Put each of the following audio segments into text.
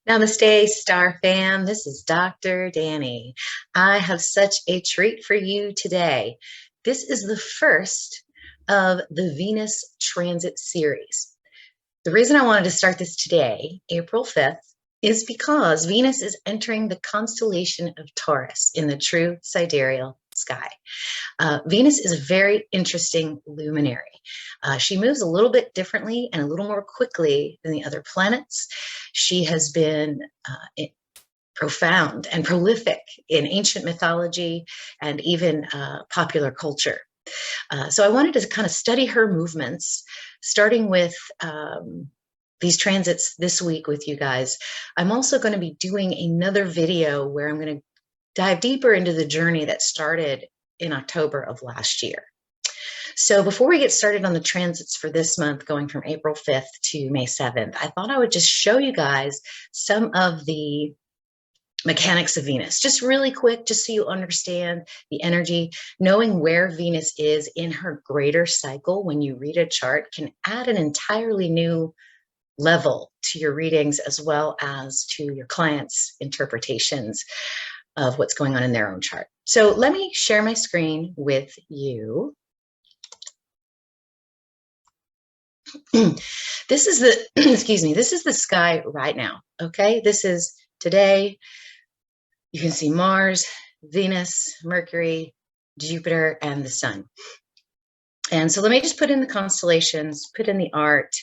Namaste, Star Fam. This is Dr. Dani. I have such a treat for you today. This is the first of the Venus transit series. The reason I wanted to start this today, April 5th, is because Venus is entering the constellation of Taurus in the true sidereal sky. Venus is a very interesting luminary. She moves a little bit differently and a little more quickly than the other planets. She has been profound and prolific in ancient mythology and even popular culture. So I wanted to kind of study her movements, starting with these transits this week with you guys. I'm also going to be doing another video where I'm going to dive deeper into the journey that started in October of last year. So before we get started on the transits for this month, going from April 5th to May 7th, I thought I would just show you guys some of the mechanics of Venus, just really quick, just so you understand the energy. Knowing where Venus is in her greater cycle when you read a chart can add an entirely new level to your readings, as well as to your clients' interpretations of what's going on in their own chart. So let me share my screen with you. This is the, excuse me, this is the sky right now, okay? This is today. You can see Mars, Venus, Mercury, Jupiter, and the sun. And so let me just put in the constellations, put in the art,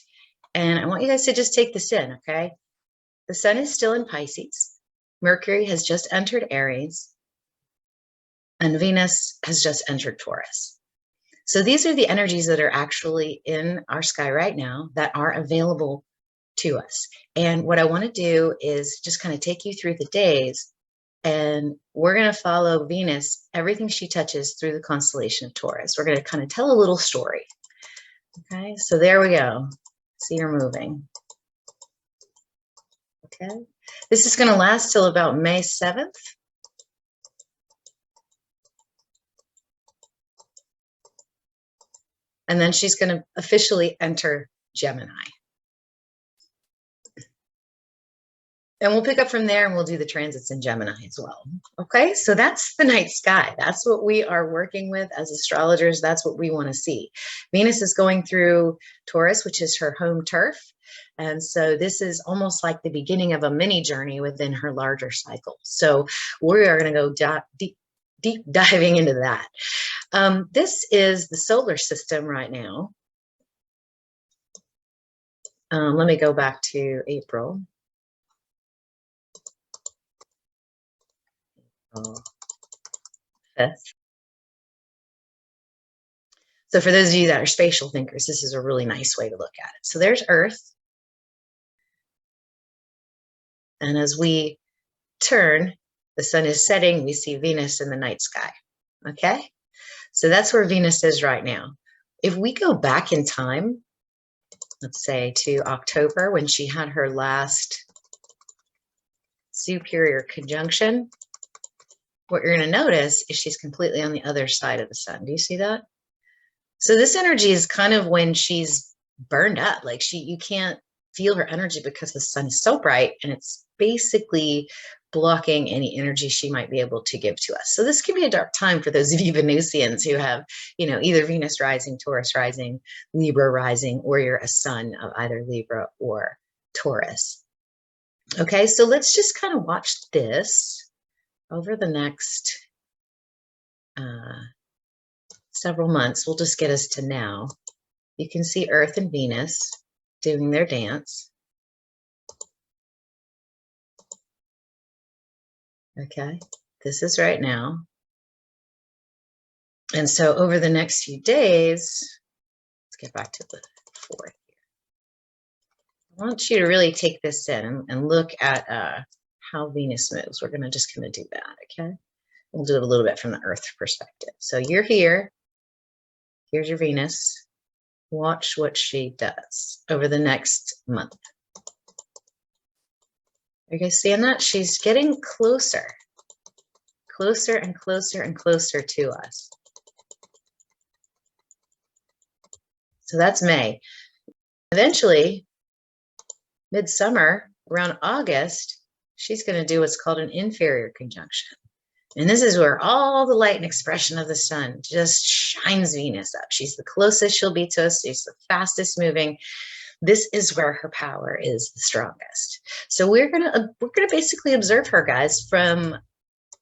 and I want you guys to just take this in, okay? The sun is still in Pisces. Mercury has just entered Aries, and Venus has just entered Taurus. So these are the energies that are actually in our sky right now that are available to us. And what I want to do is just kind of take you through the days, and we're going to follow Venus, everything she touches, through the constellation of Taurus. We're going to kind of tell a little story. Okay, so there we go. See her moving. Okay, this is going to last till about May 7th. And then she's going to officially enter Gemini. And we'll pick up from there, and we'll do the transits in Gemini as well. Okay, so that's the night sky. That's what we are working with as astrologers. That's what we want to see. Venus is going through Taurus, which is her home turf. And so this is almost like the beginning of a mini journey within her larger cycle. So we are going to go deep diving into that. This is the solar system right now. Let me go back to April. So for those of you that are spatial thinkers, this is a really nice way to look at it. So there's Earth. And as we turn, the sun is setting, we see Venus in the night sky. Okay? So that's where Venus is right now. If we go back in time, let's say to October, when she had her last superior conjunction, what you're going to notice is she's completely on the other side of the sun. Do you see that? So this energy is kind of when she's burned up, like you can't feel her energy because the sun is so bright, and it's basically blocking any energy she might be able to give to us. So this can be a dark time for those of you Venusians who have, you know, either Venus rising, Taurus rising, Libra rising, or you're a sun of either Libra or Taurus. Okay, so let's just kind of watch this over the next several months. We'll just get us to now. You can see Earth and Venus doing their dance. Okay, this is right now. And so over the next few days, let's get back to the 4th here. I want you to really take this in and look at how Venus moves. We're going to just kind of do that, okay? We'll do it a little bit from the Earth perspective. So you're here. Here's your Venus. Watch what she does over the next month. Are you guys seeing that? She's getting closer, closer and closer and closer to us. So that's May. Eventually, midsummer, around August, she's going to do what's called an inferior conjunction. And this is where all the light and expression of the sun just shines Venus up. She's the closest she'll be to us. She's the fastest moving. This is where her power is the strongest. So we're gonna basically observe her, guys, from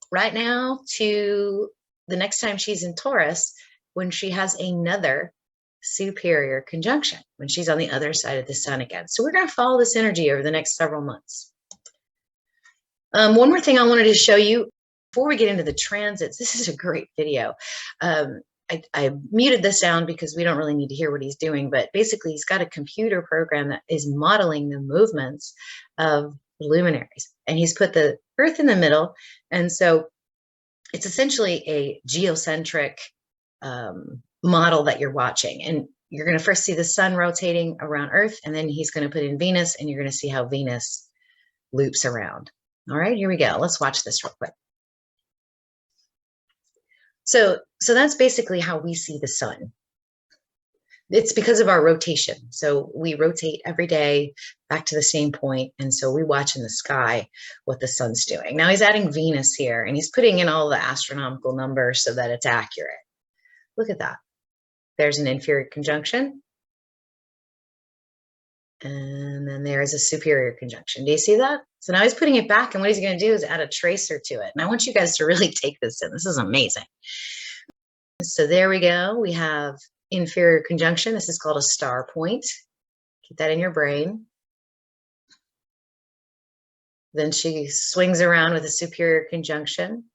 right now to the next time she's in Taurus, when she has another superior conjunction, when she's on the other side of the sun again. So we're going to follow this energy over the next several months. One more thing I wanted to show you before we get into the transits. This is a great video. I muted the sound because we don't really need to hear what he's doing, but basically he's got a computer program that is modeling the movements of luminaries, and he's put the Earth in the middle. And so it's essentially a geocentric model that you're watching. And you're going to first see the sun rotating around Earth, and then he's going to put in Venus, and you're going to see how Venus loops around. All right, here we go. Let's watch this real quick. So that's basically how we see the sun. It's because of our rotation. So we rotate every day back to the same point. And so we watch in the sky what the sun's doing. Now he's adding Venus here, and he's putting in all the astronomical numbers so that it's accurate. Look at that. There's an inferior conjunction. And then there's a superior conjunction. Do you see that? So now he's putting it back, and what he's going to do is add a tracer to it. And I want you guys to really take this in. This is amazing. So there we go. We have inferior conjunction. This is called a star point. Keep that in your brain. Then she swings around with a superior conjunction,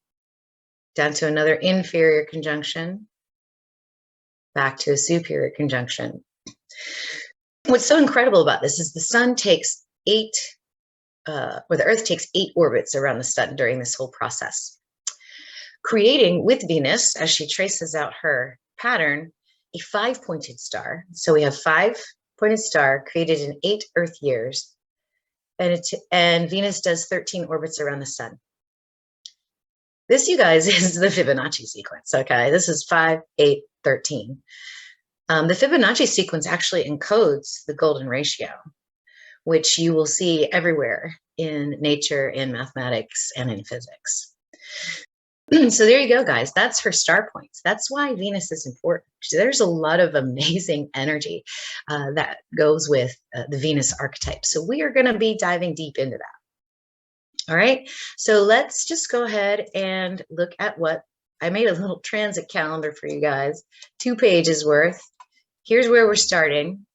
down to another inferior conjunction, back to a superior conjunction. What's so incredible about this is the sun takes the Earth takes 8 orbits around the sun during this whole process, creating with Venus, as she traces out her pattern, a 5-pointed star. So we have 5-pointed star created in 8 Earth years, and Venus does 13 orbits around the sun. This, you guys, is the Fibonacci sequence. Okay, this is 5, 8, 13. The Fibonacci sequence actually encodes the golden ratio, which you will see everywhere in nature, in mathematics, and in physics. So there you go, guys. That's her star points. That's why Venus is important. There's a lot of amazing energy that goes with the Venus archetype. So we are going to be diving deep into that. All right. So let's just go ahead and look at what I made. A little transit calendar for you guys, 2 pages worth. Here's where we're starting.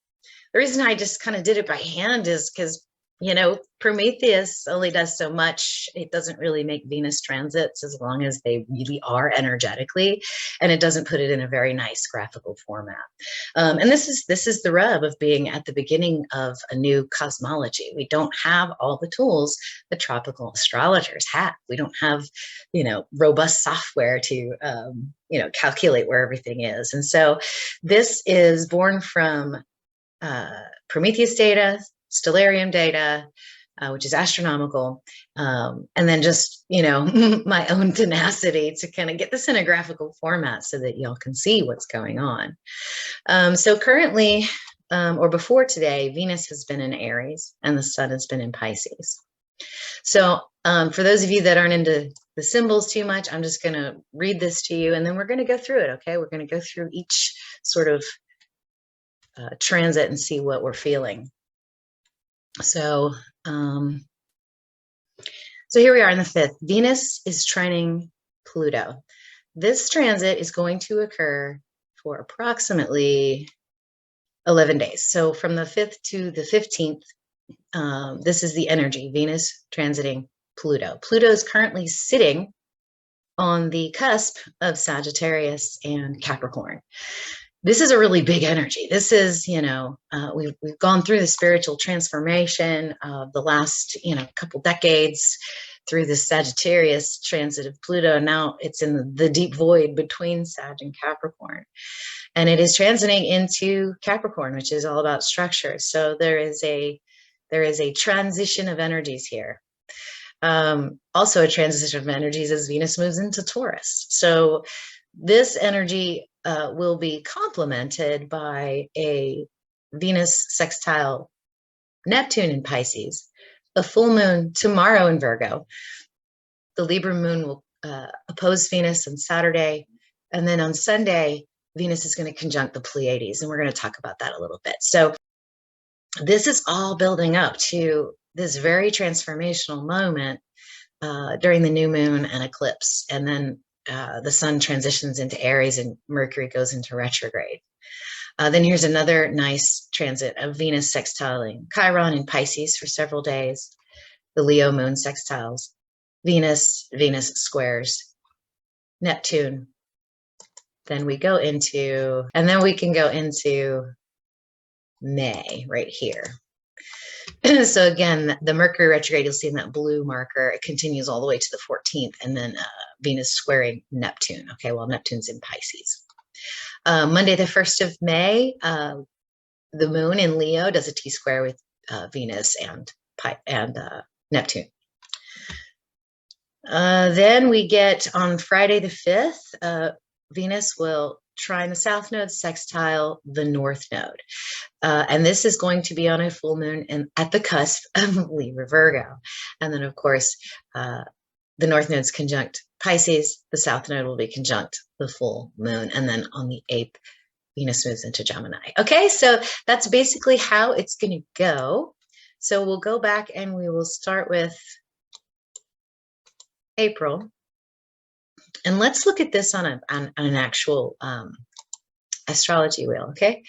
The reason I just kind of did it by hand is because, you know, Prometheus only does so much. It doesn't really make Venus transits as long as they really are energetically, and it doesn't put it in a very nice graphical format. And this is the rub of being at the beginning of a new cosmology. We don't have all the tools that tropical astrologers have. We don't have, you know, robust software to, you know, calculate where everything is. And so this is born from Prometheus data, stellarium data, which is astronomical, and then just, you know, my own tenacity to kind of get this in a graphical format so that y'all can see what's going on. So currently, or before today, Venus has been in Aries and the sun has been in Pisces. So for those of you that aren't into the symbols too much, I'm just going to read this to you, and then we're going to go through it. Okay, we're going to go through each sort of transit and see what we're feeling. So, so here we are in the 5th. Venus is trining Pluto. This transit is going to occur for approximately 11 days. So from the 5th to the 15th, this is the energy, Venus transiting Pluto. Pluto is currently sitting on the cusp of Sagittarius and Capricorn. This is a really big energy. This is, you know, we've gone through the spiritual transformation of the last, you know, couple decades through the Sagittarius transit of Pluto. Now it's in the deep void between Sag and Capricorn. And it is transiting into Capricorn, which is all about structure. So there is a transition of energies here. Also a transition of energies as Venus moves into Taurus. So this energy will be complemented by a Venus sextile Neptune in Pisces a full moon tomorrow in Virgo. The Libra moon will oppose Venus on Saturday. And then on Sunday, Venus is going to conjunct the Pleiades. And we're going to talk about that a little bit. So this is all building up to this very transformational moment during the new moon and eclipse. And then the sun transitions into Aries and Mercury goes into retrograde. Then here's another nice transit of Venus sextiling Chiron in Pisces for several days. The Leo moon sextiles Venus, Venus squares Neptune. Then we go into, and then we can go into May right here. So again, the Mercury retrograde, you'll see in that blue marker, it continues all the way to the 14th, and then Venus squaring Neptune, okay, while Neptune's in Pisces. Monday, the 1st of May, the moon in Leo does a T-square with Venus and Neptune. Then we get on Friday the 5th, Venus will trine the south node, sextile the north node. And this is going to be on a full moon at the cusp of Libra Virgo. And then, of course, the north node's conjunct Pisces, the south node will be conjunct the full moon. And then on the 8th, Venus moves into Gemini. Okay, so that's basically how it's going to go. So we'll go back and we will start with April. And let's look at this on an actual astrology wheel, okay?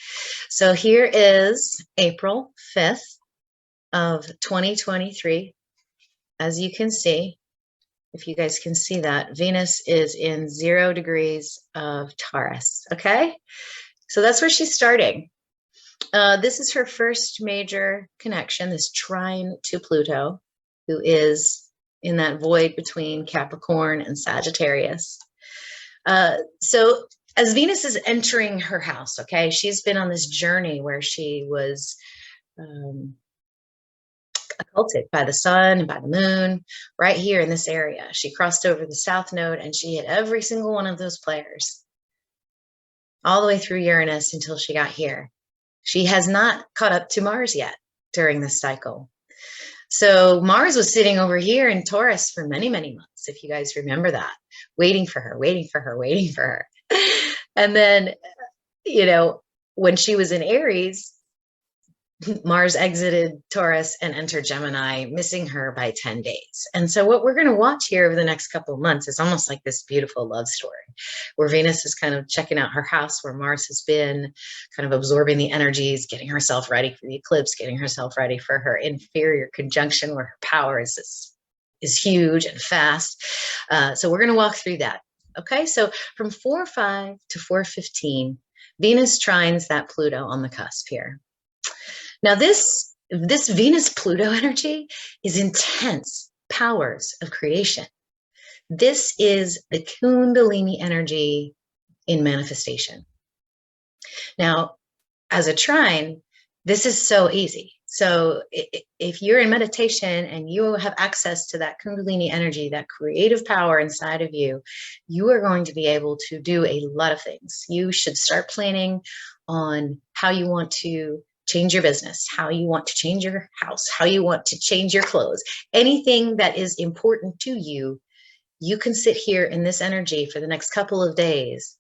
So here is April 5th of 2023. As you can see, if you guys can see that, Venus is in 0 degrees of Taurus, okay? So that's where she's starting. This is her first major connection, this trine to Pluto, who is in that void between Capricorn and Sagittarius. So as Venus is entering her house, okay, she's been on this journey where she was occulted by the sun and by the moon right here in this area. She crossed over the south node and she hit every single one of those players all the way through Uranus until she got here. She has not caught up to Mars yet during this cycle. So Mars was sitting over here in Taurus for many, many months, if you guys remember that, waiting for her, waiting for her, waiting for her. And then, you know, when she was in Aries, Mars exited Taurus and entered Gemini, missing her by 10 days. And so what we're going to watch here over the next couple of months is almost like this beautiful love story where Venus is kind of checking out her house, where Mars has been kind of absorbing the energies, getting herself ready for the eclipse, getting herself ready for her inferior conjunction where her power is huge and fast. So we're going to walk through that. Okay, so from 4/5 to 4/15, Venus trines that Pluto on the cusp here. Now, this Venus-Pluto energy is intense powers of creation. This is the Kundalini energy in manifestation. Now, as a trine, this is so easy. So if you're in meditation and you have access to that Kundalini energy, that creative power inside of you, you are going to be able to do a lot of things. You should start planning on how you want to change your business, how you want to change your house, how you want to change your clothes, anything that is important to you. You can sit here in this energy for the next couple of days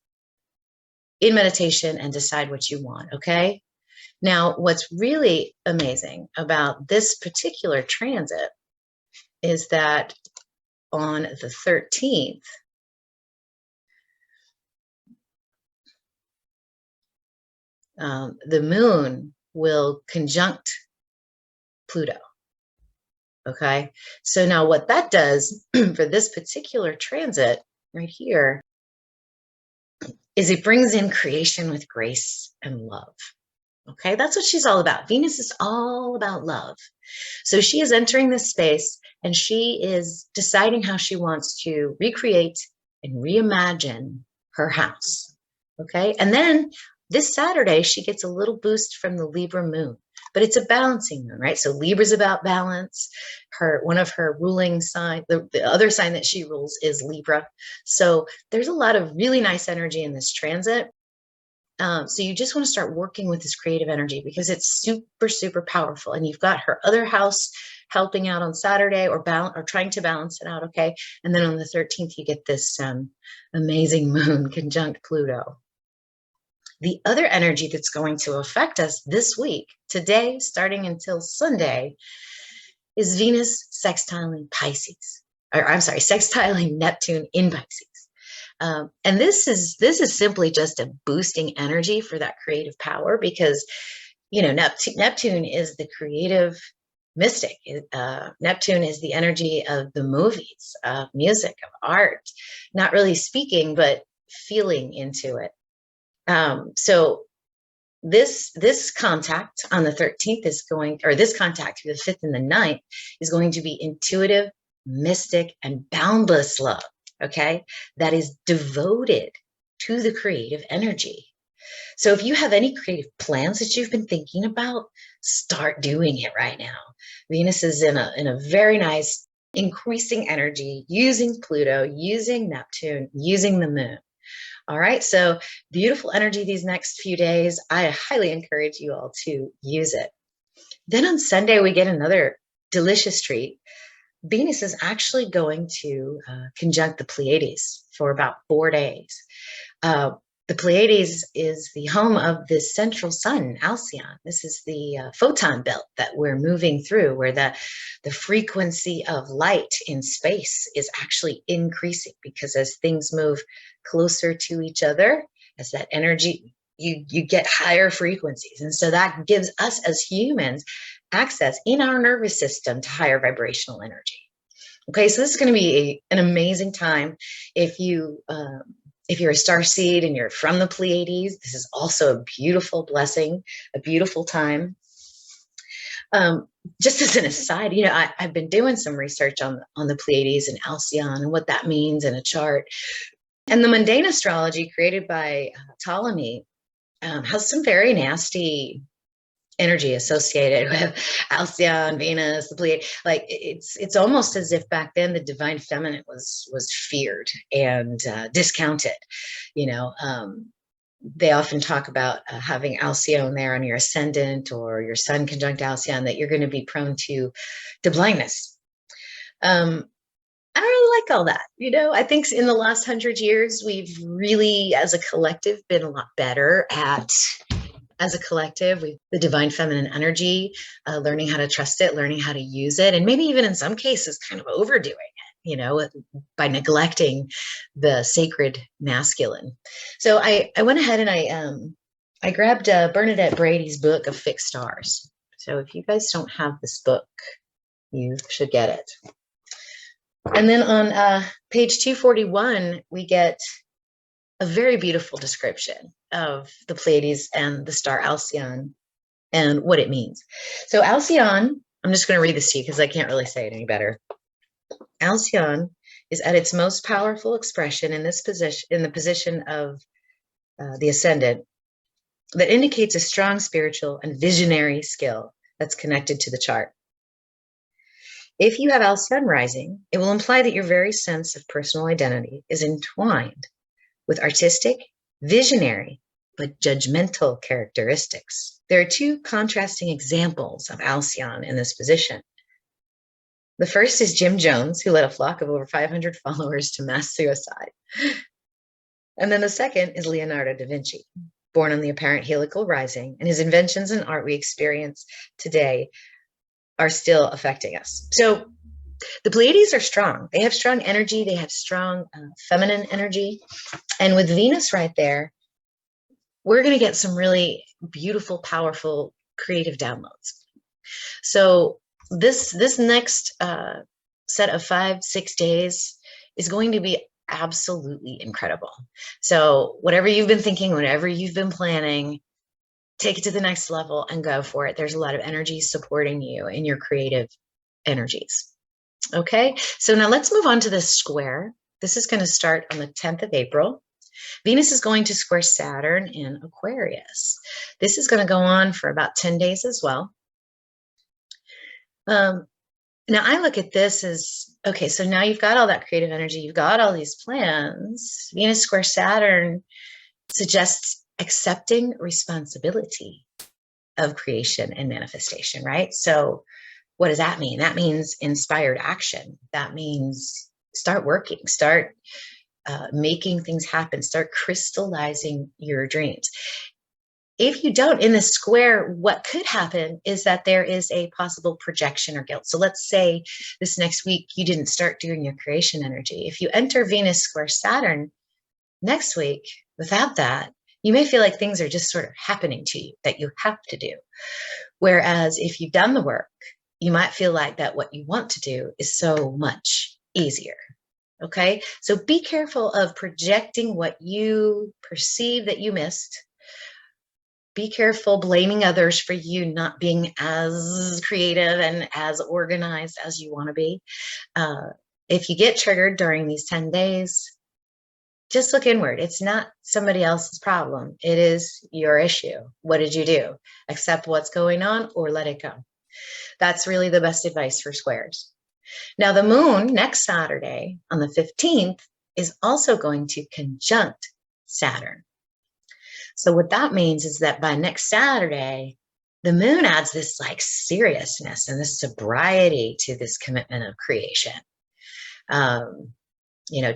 in meditation and decide what you want, okay? Now, what's really amazing about this particular transit is that on the 13th, the moon will conjunct Pluto. Okay, so now what that does for this particular transit right here is it brings in creation with grace and love. Okay, that's what she's all about. Venus is all about love. So she is entering this space and she is deciding how she wants to recreate and reimagine her house. Okay, and then this Saturday, she gets a little boost from the Libra moon, but it's a balancing moon, right? So Libra's about balance. One of her ruling sign, the other sign that she rules is Libra. So there's a lot of really nice energy in this transit. So you just want to start working with this creative energy because it's super, super powerful. And you've got her other house helping out on Saturday or trying to balance it out. Okay. And then on the 13th, you get this amazing moon conjunct Pluto. The other energy that's going to affect us this week, today, starting until Sunday, is Venus sextiling Pisces. Or I'm sorry, sextiling Neptune in Pisces. And this is simply just a boosting energy for that creative power because, Neptune is the creative mystic. Neptune is the energy of the movies, of music, of art, not really speaking, but feeling into it. So this contact on the 13th this contact through the 5th and the 9th is going to be intuitive, mystic, and boundless love. Okay, that is devoted to the creative energy. So if you have any creative plans that you've been thinking about, start doing it right now. Venus is in a very nice increasing energy, using Pluto, using Neptune, using the moon. All right, so beautiful energy these next few days. I highly encourage you all to use it. Then on Sunday, we get another delicious treat. Venus is actually going to conjunct the Pleiades for about 4 days. The Pleiades is the home of the central sun, Alcyon. This is the photon belt that we're moving through, where the frequency of light in space is actually increasing because as things move closer to each other, as that energy, you get higher frequencies. And so that gives us as humans access in our nervous system to higher vibrational energy. Okay, so this is going to be an amazing time. If you're a star seed and you're from the Pleiades, this is also a beautiful blessing, a beautiful time. Just as an aside, I've been doing some research on the Pleiades and Alcyon and what that means in a chart. And the mundane astrology created by Ptolemy has some very nasty energy associated with Alcyon, Venus, the Pleiades. Like it's almost as if back then the divine feminine was feared and discounted. They often talk about having Alcyon there on your ascendant or your sun conjunct Alcyon, that you're going to be prone to blindness. I don't really like all that. I think in the last 100 years, we've really, as a collective, been a lot better at, as a collective, the divine feminine energy, learning how to trust it, learning how to use it, and maybe even in some cases kind of overdoing it, by neglecting the sacred masculine. So I went ahead and I grabbed Bernadette Brady's book of Fixed Stars. So if you guys don't have this book, you should get it. And then on page 241, we get a very beautiful description of the Pleiades and the star Alcyon and what it means. So Alcyon, I'm just going to read this to you because I can't really say it any better. Alcyon is at its most powerful expression in the position of the ascendant, that indicates a strong spiritual and visionary skill that's connected to the chart. If you have Alcyon rising, it will imply that your very sense of personal identity is entwined with artistic, visionary, but judgmental characteristics. There are two contrasting examples of Alcyon in this position. The first is Jim Jones, who led a flock of over 500 followers to mass suicide. And then the second is Leonardo da Vinci, born on the apparent helical rising, and his inventions and art we experience today are still affecting us. So the Pleiades are strong. They have strong energy. They have strong feminine energy. And with Venus right there, we're going to get some really beautiful, powerful, creative downloads. So this next set of 5-6 days is going to be absolutely incredible. So whatever you've been thinking, whatever you've been planning, take it to the next level and go for it. There's a lot of energy supporting you in your creative energies. Okay, so now let's move on to this square. This is going to start on the 10th of April. Venus is going to square Saturn in Aquarius. This is going to go on for about 10 days as well. Now I look at this as, okay, so now you've got all that creative energy. You've got all these plans. Venus square Saturn suggests accepting responsibility of creation and manifestation, right? So what does that mean? That means inspired action. That means start working, start making things happen, start crystallizing your dreams. If you don't, in the square, what could happen is that there is a possible projection or guilt. So let's say this next week you didn't start doing your creation energy. If you enter Venus square Saturn next week without that, you may feel like things are just sort of happening to you that you have to do. Whereas if you've done the work, you might feel like that what you want to do is so much easier. Okay, so be careful of projecting what you perceive that you missed. Be careful blaming others for you not being as creative and as organized as you want to be. If you get triggered during these 10 days, just look inward. It's not somebody else's problem. It is your issue. What did you do? Accept what's going on or let it go. That's really the best advice for squares. Now, the moon next Saturday on the 15th is also going to conjunct Saturn. So what that means is that by next Saturday, the moon adds this like seriousness and this sobriety to this commitment of creation.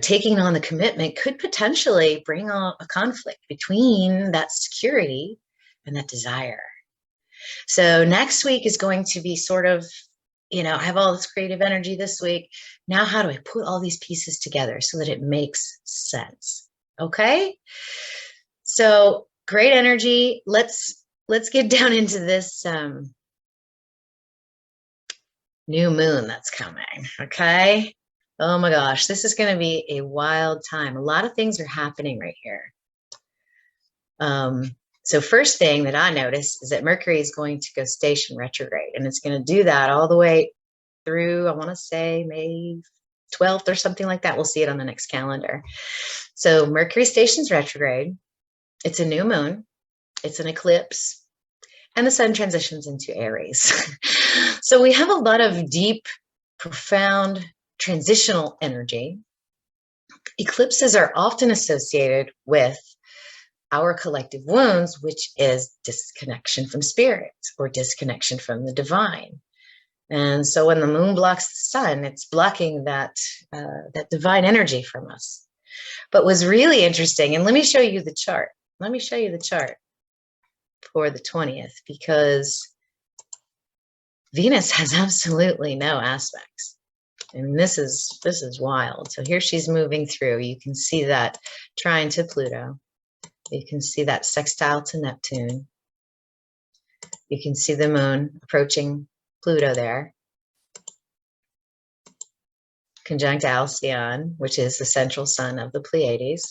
Taking on the commitment could potentially bring on a conflict between that security and that desire. So next week is going to be sort of, I have all this creative energy this week. Now, how do I put all these pieces together so that it makes sense? Okay. So great energy. Let's get down into this new moon that's coming. Okay. Oh my gosh, this is going to be a wild time. A lot of things are happening right here. So first thing that I noticed is that Mercury is going to go station retrograde, and it's going to do that all the way through, I want to say May 12th or something like that. We'll see it on the next calendar. So Mercury stations retrograde. It's a new moon. It's an eclipse. And the sun transitions into Aries. So we have a lot of deep, profound, transitional energy. Eclipses are often associated with our collective wounds, which is disconnection from spirit or disconnection from the divine. And so when the moon blocks the sun, it's blocking that divine energy from us. But what's really interesting, and let me show you the chart. Let me show you the chart for the 20th, because Venus has absolutely no aspects. And this is wild. So here she's moving through. You can see that trine to Pluto. You can see that sextile to Neptune. You can see the moon approaching Pluto there. Conjunct Alcyon, which is the central sun of the Pleiades.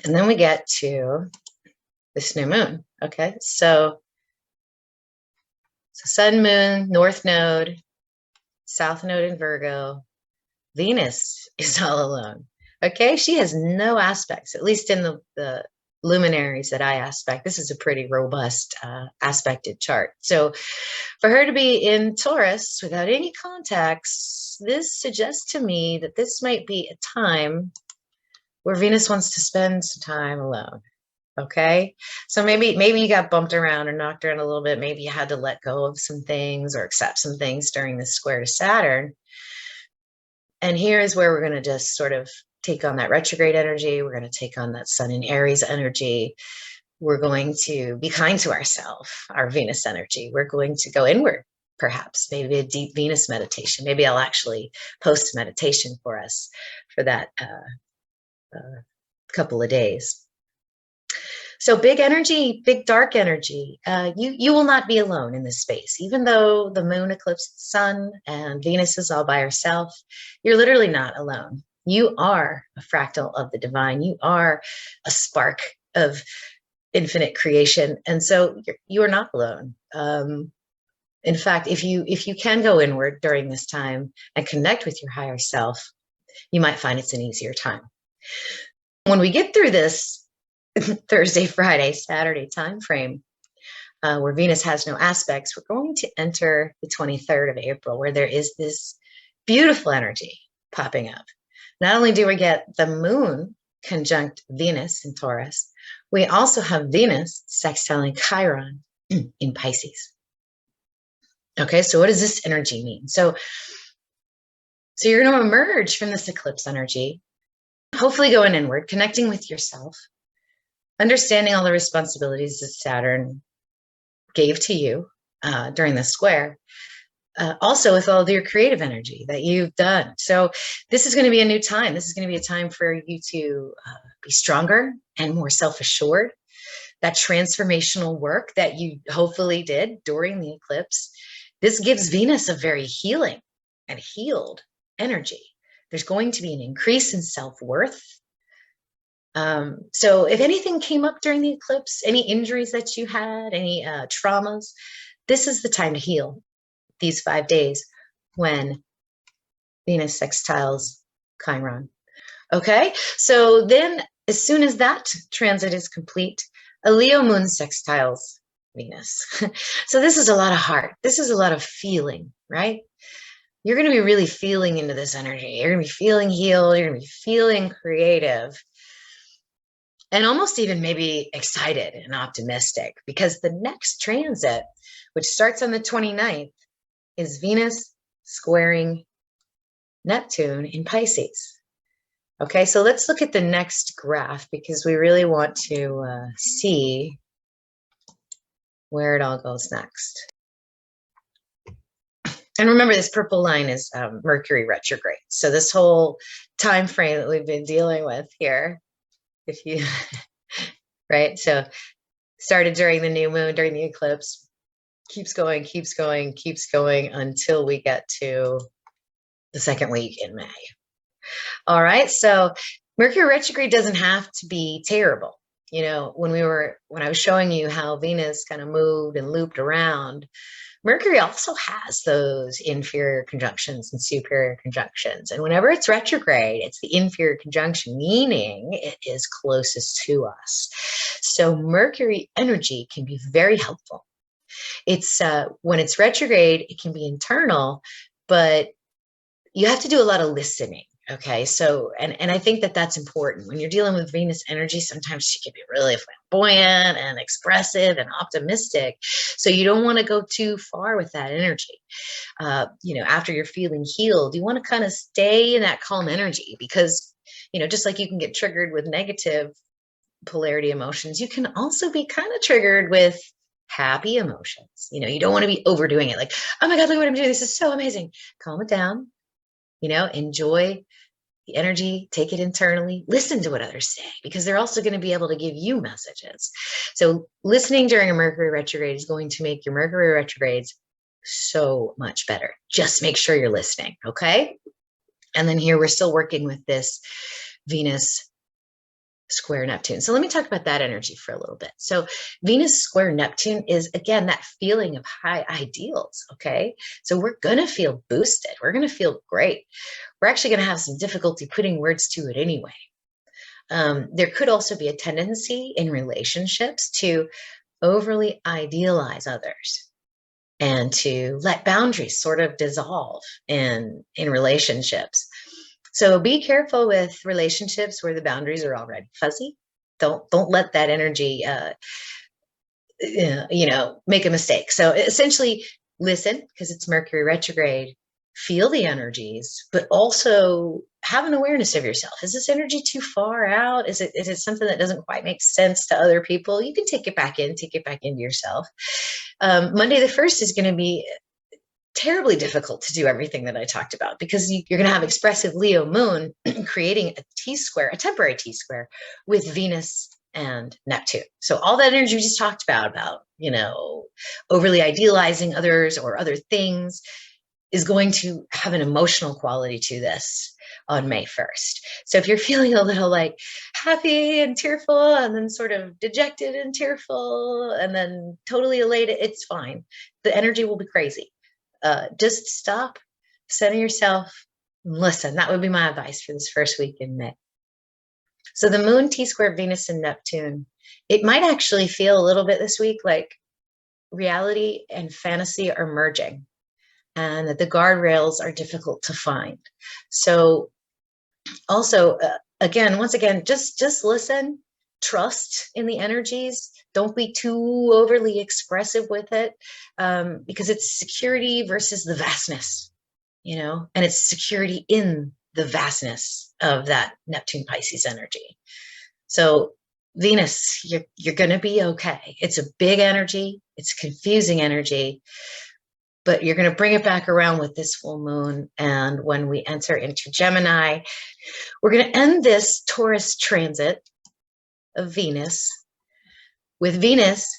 And then we get to this new moon. Okay, so sun, moon, north node, south node in Virgo. Venus is all alone. Okay, she has no aspects, at least in the luminaries that I aspect. This is a pretty robust aspected chart. So for her to be in Taurus without any contacts, this suggests to me that this might be a time where Venus wants to spend some time alone. Okay, so maybe you got bumped around or knocked around a little bit. Maybe you had to let go of some things or accept some things during this square to Saturn. And here is where we're going to just sort of take on that retrograde energy. We're going to take on that sun in Aries energy. We're going to be kind to ourselves, our Venus energy. We're going to go inward, perhaps, maybe a deep Venus meditation. Maybe I'll actually post a meditation for us for that couple of days. So big energy, big dark energy. You will not be alone in this space. Even though the moon eclipsed the sun and Venus is all by herself, you're literally not alone. You are a fractal of the divine. You are a spark of infinite creation. And so you are not alone. In fact, if you can go inward during this time and connect with your higher self, you might find it's an easier time. When we get through this Thursday, Friday, Saturday time frame, where Venus has no aspects, we're going to enter the 23rd of April, where there is this beautiful energy popping up. Not only do we get the moon conjunct Venus in Taurus, we also have Venus sextiling Chiron in Pisces. Okay, so what does this energy mean? So you're going to emerge from this eclipse energy, hopefully going inward, connecting with yourself, understanding all the responsibilities that Saturn gave to you during the square, also with all of your creative energy that you've done. So this is going to be a new time. This is going to be a time for you to be stronger and more self-assured. That transformational work that you hopefully did during the eclipse, this gives Venus a very healing and healed energy. There's going to be an increase in self-worth. So if anything came up during the eclipse, any injuries that you had, any traumas, this is the time to heal these 5 days when Venus sextiles Chiron. Okay, so then as soon as that transit is complete, a Leo moon sextiles Venus. So this is a lot of heart. This is a lot of feeling, right? You're going to be really feeling into this energy. You're going to be feeling healed. You're going to be feeling creative. And almost even maybe excited and optimistic, because the next transit, which starts on the 29th, is Venus squaring Neptune in Pisces. Okay, so let's look at the next graph, because we really want to see where it all goes next. And remember, this purple line is Mercury retrograde. So this whole time frame that we've been dealing with here, if you, right? So started during the new moon, during the eclipse, keeps going, keeps going, keeps going until we get to the second week in May. All right, so Mercury retrograde doesn't have to be terrible. You know, when I was showing you how Venus kind of moved and looped around, Mercury also has those inferior conjunctions and superior conjunctions. And whenever it's retrograde, it's the inferior conjunction, meaning it is closest to us. So Mercury energy can be very helpful. It's when it's retrograde, it can be internal, but you have to do a lot of listening. Okay, so, and I think that that's important. When you're dealing with Venus energy, sometimes she can be really flamboyant and expressive and optimistic. So you don't want to go too far with that energy. You know, after you're feeling healed, you want to kind of stay in that calm energy, because, you know, just like you can get triggered with negative polarity emotions, you can also be kind of triggered with happy emotions. You know, you don't want to be overdoing it. Like, oh my God, look what I'm doing. This is so amazing. Calm it down. You know, enjoy the energy, take it internally, listen to what others say, because they're also going to be able to give you messages. So listening during a Mercury retrograde is going to make your Mercury retrogrades so much better. Just make sure you're listening, okay? And then here we're still working with this Venus square Neptune. So let me talk about that energy for a little bit. So Venus square Neptune is, again, that feeling of high ideals, okay? So we're going to feel boosted. We're going to feel great. We're actually going to have some difficulty putting words to it anyway. There could also be a tendency in relationships to overly idealize others and to let boundaries sort of dissolve in relationships. So be careful with relationships where the boundaries are already fuzzy. Don't let that energy, you know, make a mistake. So essentially, listen, because it's Mercury retrograde. Feel the energies, but also have an awareness of yourself. Is this energy too far out? Is it something that doesn't quite make sense to other people? You can take it back into yourself. Monday the 1st is going to be terribly difficult to do everything that I talked about, because you're going to have expressive Leo moon creating a T-square, a temporary T-square with Venus and Neptune. So all that energy we just talked about, you know, overly idealizing others or other things, is going to have an emotional quality to this on May 1st. So if you're feeling a little like happy and tearful, and then sort of dejected and tearful, and then totally elated, it's fine. The energy will be crazy. Just stop, center yourself, and listen. That would be my advice for this first week in May. So the moon T-square Venus and Neptune, it might actually feel a little bit this week like reality and fantasy are merging, and that the guardrails are difficult to find. So also again, once again, just listen, trust in the energies. Don't be too overly expressive with it, because it's security versus the vastness, you know, and it's security in the vastness of that Neptune Pisces energy. So Venus, you're going to be okay. It's a big energy. It's confusing energy, but you're going to bring it back around with this full moon. And when we enter into Gemini, we're going to end this Taurus transit of Venus with Venus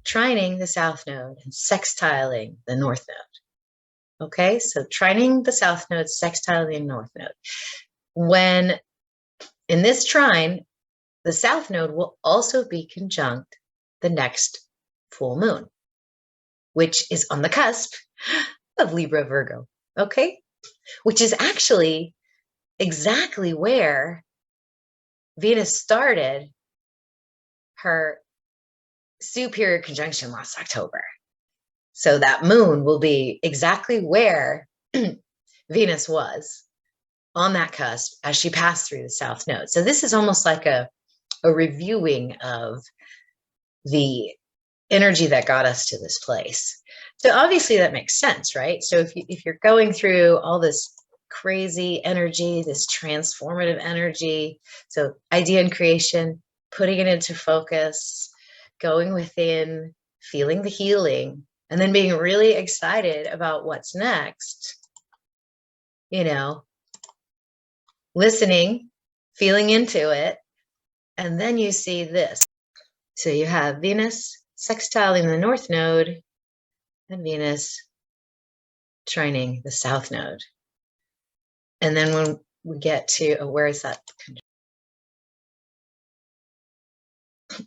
trining the south node and sextiling the north node. Okay, so trining the south node, sextiling the north node. When in this trine, the south node will also be conjunct the next full moon, which is on the cusp of Libra Virgo, okay? Which is actually exactly where Venus started her superior conjunction last October. So that moon will be exactly where Venus was on that cusp as she passed through the south node. So this is almost like a reviewing of the energy that got us to this place. So obviously that makes sense, right? So if you're going through all this crazy energy, this transformative energy, so idea and creation, putting it into focus, going within, feeling the healing, and then being really excited about what's next, you know, listening, feeling into it, and then you see this. So you have Venus sextiling the north node and Venus trining the south node. And then when we get to, where is that?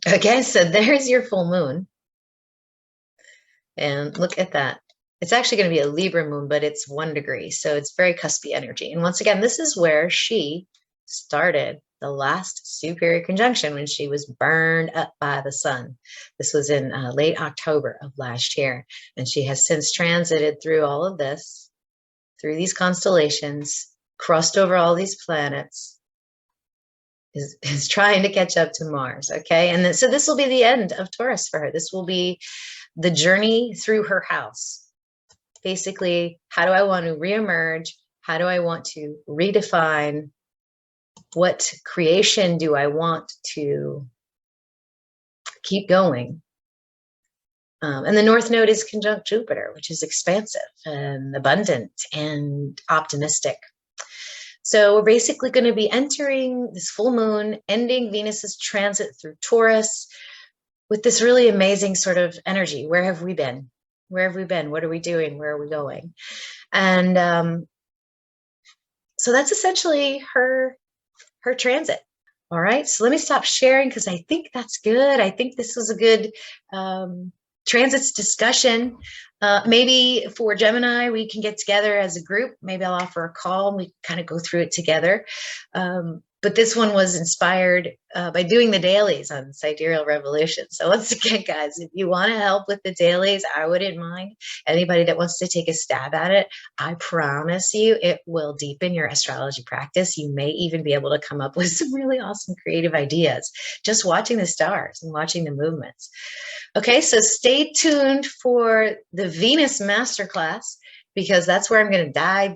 Okay, so there's your full moon. And look at that. It's actually going to be a Libra moon, but it's 1 degree. So it's very cuspy energy. And once again, this is where she started the last superior conjunction when she was burned up by the sun. This was in late October of last year. And she has since transited through all of this, through these constellations, crossed over all these planets, is trying to catch up to Mars. Okay. And then, so this will be the end of Taurus for her. This will be the journey through her house. Basically, how do I want to reemerge? How do I want to redefine? What creation do I want to keep going? And the North Node is conjunct Jupiter, which is expansive and abundant and optimistic. So we're basically going to be entering this full moon, ending Venus's transit through Taurus with this really amazing sort of energy. Where have we been? Where have we been? What are we doing? Where are we going? And so that's essentially her transit. All right, so let me stop sharing because I think that's good. I think this was a good transits discussion. Maybe for Gemini, we can get together as a group. Maybe I'll offer a call and we kind of go through it together. But this one was inspired by doing the dailies on Sidereal Revolution. So once again, guys, if you want to help with the dailies, I wouldn't mind. Anybody that wants to take a stab at it, I promise you it will deepen your astrology practice. You may even be able to come up with some really awesome creative ideas just watching the stars and watching the movements. Okay, so stay tuned for the Venus Masterclass because that's where I'm going to dive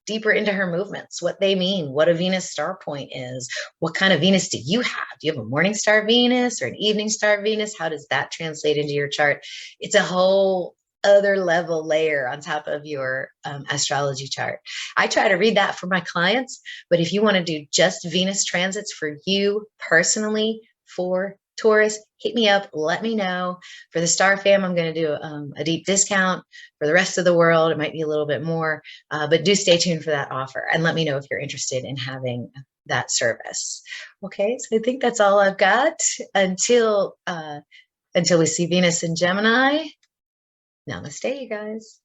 deeper into her movements, what they mean, what a Venus star point is, what kind of Venus do you have? Do you have a morning star Venus or an evening star Venus? How does that translate into your chart? It's a whole other level layer on top of your astrology chart. I try to read that for my clients, but if you want to do just Venus transits for you personally, for Taurus, hit me up, let me know. For the Star Fam, I'm going to do a deep discount. For the rest of the world, it might be a little bit more, but do stay tuned for that offer and let me know if you're interested in having that service. Okay, so I think that's all I've got until we see Venus in Gemini. Namaste, you guys.